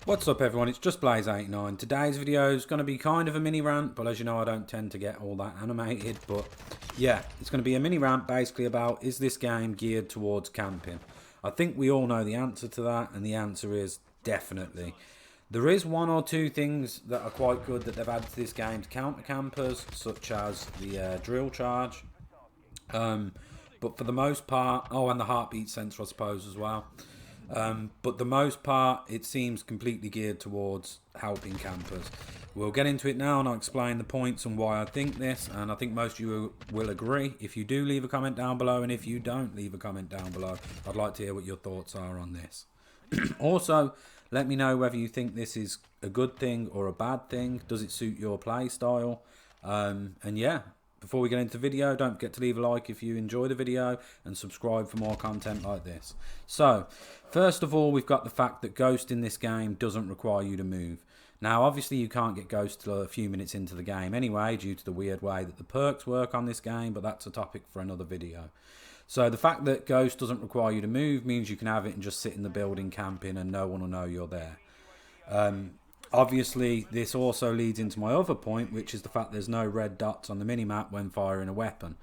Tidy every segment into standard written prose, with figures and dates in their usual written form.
What's up everyone, it's just Blaze89. Today's video is going to be kind of a mini rant, but as you know I don't tend to get all that animated, but yeah, it's going to be a mini rant basically about, is this game geared towards camping? I think we all know the answer to that, and the answer is definitely. There is one or two things that are quite good that they've added to this game to counter campers, such as the drill charge, but for the most part, oh, and the heartbeat sensor I suppose as well. But the most part, it seems completely geared towards helping campers. We'll get into it now and I'll explain the points and why I think this, and I think most of you will agree. If you do, leave a comment down below, and if you don't, leave a comment down below. I'd like to hear what your thoughts are on this. Also, let me know whether you think this is a good thing or a bad thing. Does it suit your play style? And yeah, before we get into the video, don't forget to leave a like if you enjoy the video and subscribe for more content like this. So, first of all, we've got the fact that Ghost in this game doesn't require you to move. Now, obviously you can't get Ghost till a few minutes into the game anyway, due to the weird way that the perks work on this game, but that's a topic for another video. So the fact that Ghost doesn't require you to move means you can have it and just sit in the building camping and no one will know you're there. Obviously, this also leads into my other point, which is the fact there's no red dots on the minimap when firing a weapon.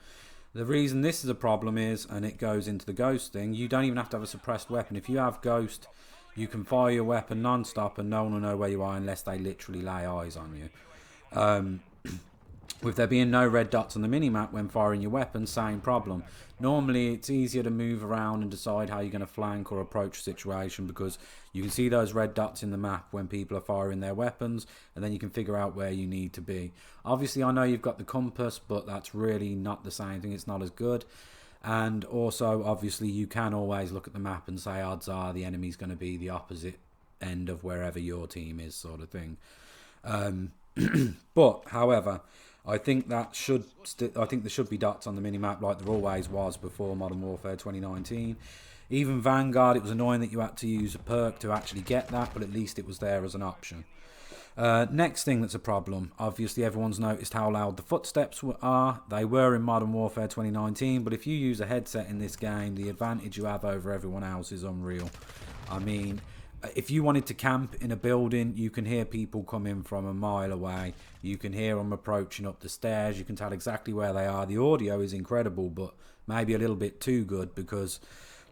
The reason this is a problem is, and it goes into the Ghost thing, you don't even have to have a suppressed weapon. If you have Ghost, you can fire your weapon non-stop and no one will know where you are unless they literally lay eyes on you. With there being no red dots on the minimap when firing your weapon, same problem. Normally it's easier to move around and decide how you're going to flank or approach a situation, because you can see those red dots in the map when people are firing their weapons, and then you can figure out where you need to be. Obviously I know you've got the compass, but that's really not the same thing, it's not as good. And also obviously you can always look at the map and say odds are the enemy's going to be the opposite end of wherever your team is, sort of thing. But however, I think there should be dots on the minimap like there always was before Modern Warfare 2019. Even Vanguard, it was annoying that you had to use a perk to actually get that, but at least it was there as an option. Next thing that's a problem, obviously everyone's noticed how loud the footsteps are. They were in Modern Warfare 2019, but if you use a headset in this game, the advantage you have over everyone else is unreal. I mean, if you wanted to camp in a building, you can hear people coming from a mile away. You can hear them approaching up the stairs. You can tell exactly where they are. The audio is incredible, but maybe a little bit too good because,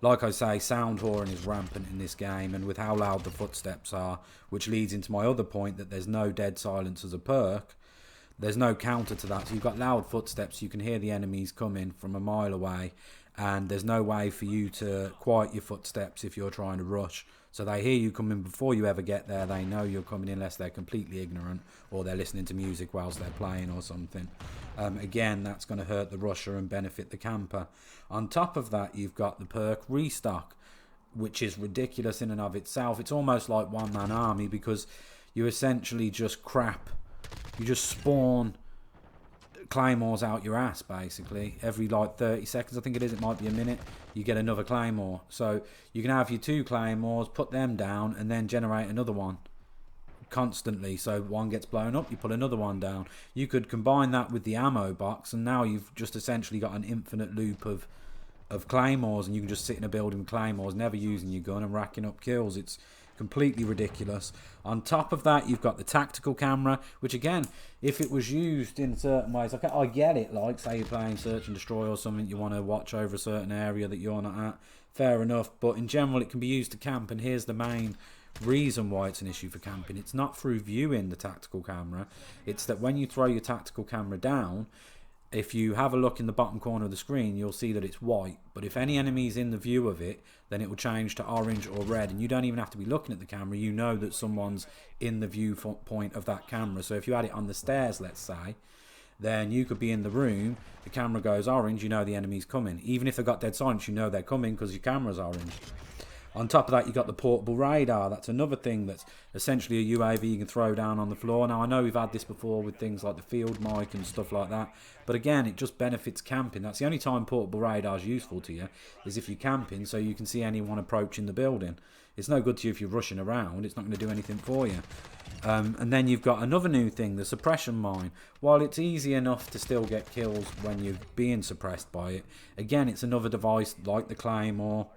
like I say, sound horn is rampant in this game, and with how loud the footsteps are, which leads into my other point that there's no dead silence as a perk. There's no counter to that. So you've got loud footsteps. You can hear the enemies coming from a mile away, and there's no way for you to quiet your footsteps if you're trying to rush. So they hear you coming before you ever get there. They know you're coming unless they're completely ignorant or they're listening to music whilst they're playing or something. Again, that's going to hurt the rusher and benefit the camper. On top of that, you've got the perk Restock, which is ridiculous in and of itself. It's almost like one-man army because you essentially just crap. You just spawn claymores out your ass basically every like 30 seconds, I think it is, it might be a minute, you get another claymore. So you can have your 2 claymores, put them down, and then generate another one constantly. So one gets blown up, you put another one down. You could combine that with the ammo box, and now you've just essentially got an infinite loop of claymores, and you can just sit in a building with claymores, never using your gun and racking up kills. It's completely ridiculous. On top of that, you've got the tactical camera, which again, if it was used in certain ways, okay, I get it, like say you're playing search and destroy or something, you want to watch over a certain area that you're not at, fair enough, but in general it can be used to camp. And here's the main reason why it's an issue for camping. It's not through viewing the tactical camera, it's that when you throw your tactical camera down, if you have a look in the bottom corner of the screen, you'll see that it's white. But if any enemy's in the view of it, then it will change to orange or red. And you don't even have to be looking at the camera. You know that someone's in the viewpoint of that camera. So if you had it on the stairs, let's say, then you could be in the room, the camera goes orange, you know the enemy's coming. Even if they've got dead silence, you know they're coming because your camera's orange. On top of that, you've got the portable radar. That's another thing that's essentially a UAV you can throw down on the floor. Now, I know we've had this before with things like the field mic and stuff like that, but again, it just benefits camping. That's the only time portable radar is useful to you, is if you're camping, so you can see anyone approaching the building. It's no good to you if you're rushing around. It's not going to do anything for you. And then you've got another new thing, the suppression mine. While it's easy enough to still get kills when you're being suppressed by it, again, it's another device like the Claymore,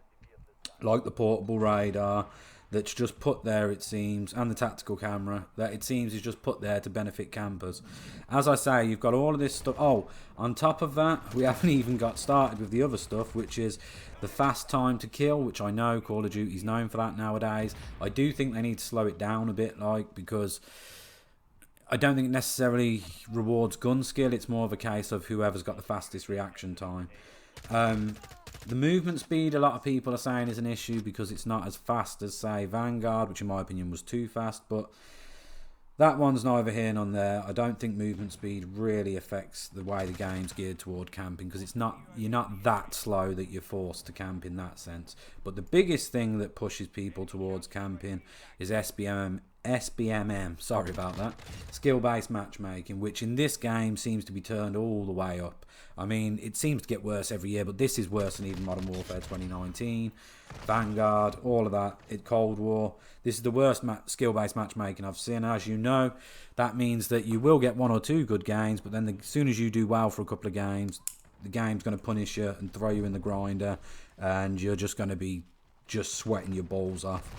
like the portable radar, that's just put there, it seems, and the tactical camera, that it seems is just put there to benefit campers. As I say, you've got all of this stuff. Oh, on top of that, we haven't even got started with the other stuff, which is the fast time to kill, which I know Call of Duty's known for that nowadays. I do think they need to slow it down a bit, because I don't think it necessarily rewards gun skill. It's more of a case of whoever's got the fastest reaction time. The movement speed, a lot of people are saying, is an issue because it's not as fast as, say, Vanguard, which in my opinion was too fast. But that one's neither here nor there. I don't think movement speed really affects the way the game's geared toward camping, because you're not that slow that you're forced to camp in that sense. But the biggest thing that pushes people towards camping is SBMM, sorry about that, skill-based matchmaking, which in this game seems to be turned all the way up. I mean, it seems to get worse every year, but this is worse than even Modern Warfare 2019, Vanguard, all of that, Cold War. This is the worst skill-based matchmaking I've seen. As you know, that means that you will get 1 or 2 good games, but then as soon as you do well for a couple of games, the game's going to punish you and throw you in the grinder, and you're just going to be just sweating your balls off.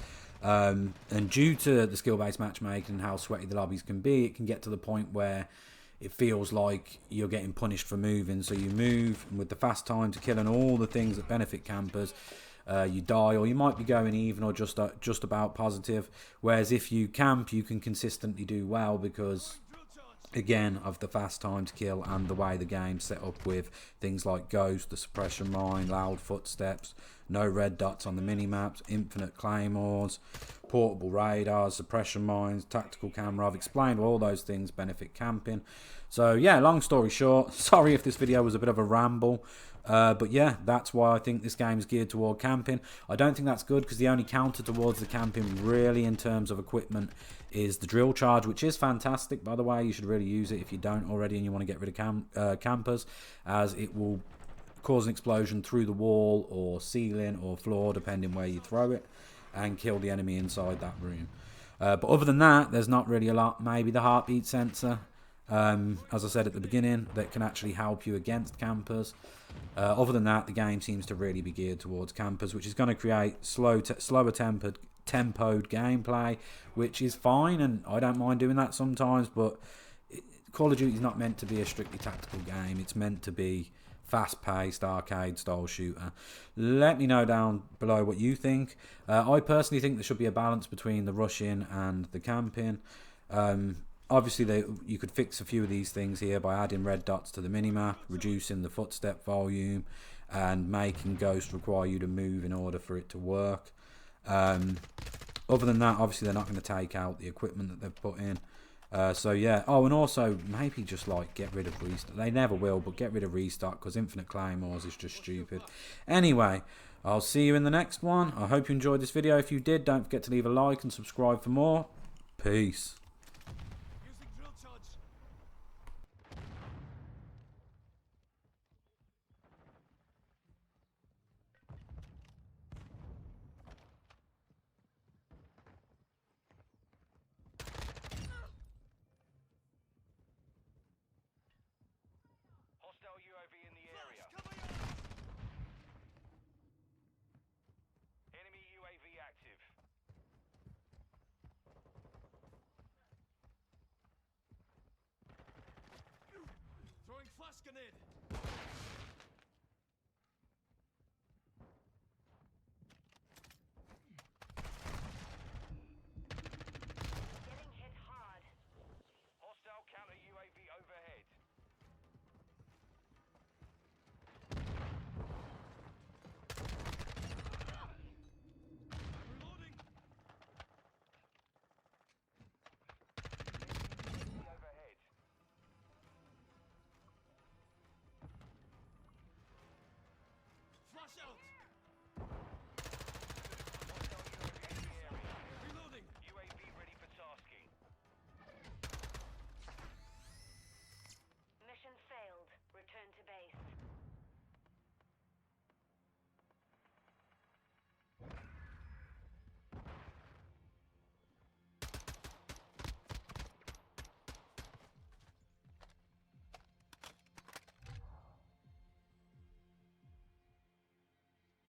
And due to the skill-based matchmaking and how sweaty the lobbies can be, it can get to the point where it feels like you're getting punished for moving. So you move, and with the fast time to kill and all the things that benefit campers, you die, or you might be going even or just about positive. Whereas if you camp, you can consistently do well because, again, of the fast time to kill and the way the game's set up with things like Ghost, the suppression mine, loud footsteps, no red dots on the mini-maps, infinite claymores, portable radars, suppression mines, tactical camera. I've explained all those things benefit camping. So yeah, long story short, sorry if this video was a bit of a ramble. But yeah, that's why I think this game is geared toward camping. I don't think that's good because the only counter towards the camping really in terms of equipment is the drill charge, which is fantastic, by the way. You should really use it if you don't already and you want to get rid of campers, as it will cause an explosion through the wall or ceiling or floor, depending where you throw it, and kill the enemy inside that room. But other than that, there's not really a lot. Maybe the heartbeat sensor, as I said at the beginning, that can actually help you against campers. Other than that, the game seems to really be geared towards campers, which is going to create slower tempoed gameplay, which is fine, and I don't mind doing that sometimes. But Call of Duty is not meant to be a strictly tactical game. It's meant to be fast-paced, arcade-style shooter. Let me know down below what you think. I personally think there should be a balance between the rushing and the camping. Obviously, you could fix a few of these things here by adding red dots to the minimap, reducing the footstep volume, and making Ghost require you to move in order for it to work. Other than that, obviously, they're not going to take out the equipment that they've put in. So yeah, oh, and also maybe just like get rid of restock. They never will, but get rid of restock because infinite claymores is just stupid. Anyway, I'll see you in the next one. I hope you enjoyed this video. If you did, don't forget to leave a like and subscribe for more. Peace. Hostile UAV in the area. Enemy UAV active. Throwing flash grenade.